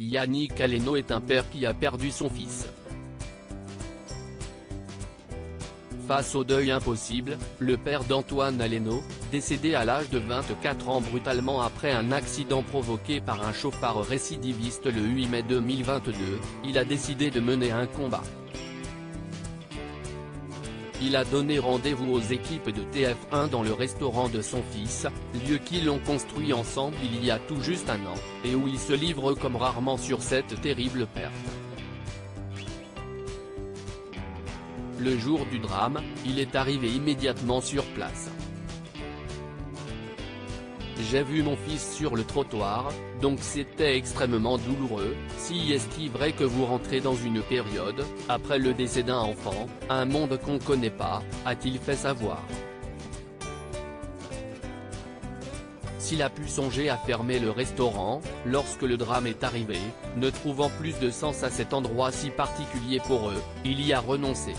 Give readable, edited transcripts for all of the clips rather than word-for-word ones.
Yannick Aleno est un père qui a perdu son fils. Face au deuil impossible, le père d'Antoine Aleno, décédé à l'âge de 24 ans brutalement après un accident provoqué par un chauffard récidiviste le 8 mai 2022, il a décidé de mener un combat. Il a donné rendez-vous aux équipes de TF1 dans le restaurant de son fils, lieu qu'ils ont construit ensemble il y a tout juste un an, et où il se livre comme rarement sur cette terrible perte. Le jour du drame, il est arrivé immédiatement sur place. J'ai vu mon fils sur le trottoir, donc c'était extrêmement douloureux. Si est-il vrai que vous rentrez dans une période, après le décès d'un enfant, un monde qu'on connaît pas, a-t-il fait savoir. S'il a pu songer à fermer le restaurant, lorsque le drame est arrivé, ne trouvant plus de sens à cet endroit si particulier pour eux, il y a renoncé.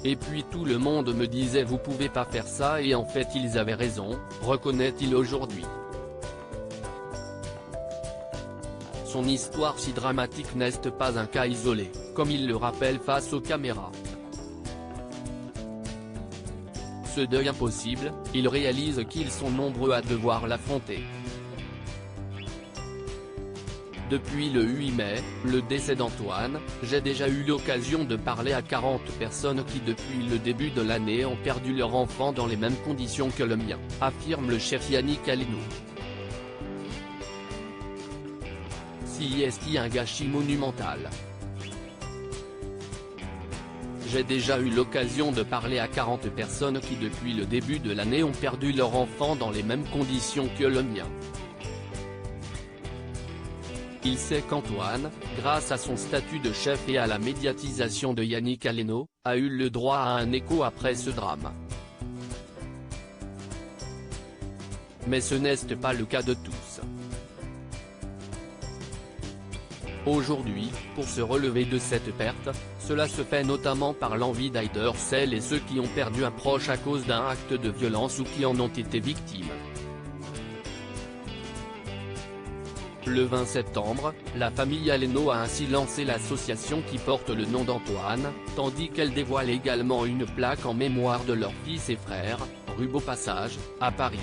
Et puis tout le monde me disait vous pouvez pas faire ça et en fait ils avaient raison, reconnaît-il aujourd'hui. Son histoire si dramatique n'est pas un cas isolé, comme il le rappelle face aux caméras. Ce deuil impossible, il réalise qu'ils sont nombreux à devoir l'affronter. Depuis le 8 mai, le décès d'Antoine, j'ai déjà eu l'occasion de parler à 40 personnes qui depuis le début de l'année ont perdu leur enfant dans les mêmes conditions que le mien, affirme le chef Yannick Aleno. Si est-il un gâchis monumental. J'ai déjà eu l'occasion de parler à 40 personnes qui depuis le début de l'année ont perdu leur enfant dans les mêmes conditions que le mien. Il sait qu'Antoine, grâce à son statut de chef et à la médiatisation de Yannick Aleno, a eu le droit à un écho après ce drame. Mais ce n'est pas le cas de tous. Aujourd'hui, pour se relever de cette perte, cela se fait notamment par l'envie d'aider celles et ceux qui ont perdu un proche à cause d'un acte de violence ou qui en ont été victimes. Le 20 septembre, la famille Aleno a ainsi lancé l'association qui porte le nom d'Antoine, tandis qu'elle dévoile également une plaque en mémoire de leur fils et frère, rue Beaupassage, à Paris.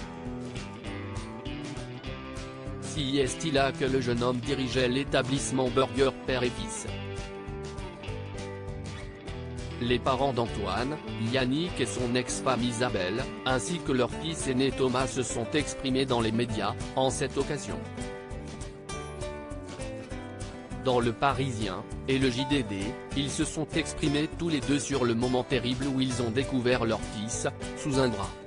Si est-il là que le jeune homme dirigeait l'établissement Burger Père et Fils. Les parents d'Antoine, Yannick et son ex-femme Isabelle, ainsi que leur fils aîné Thomas se sont exprimés dans les médias, en cette occasion. Dans Le Parisien, et le JDD, ils se sont exprimés tous les deux sur le moment terrible où ils ont découvert leur fils, sous un drap.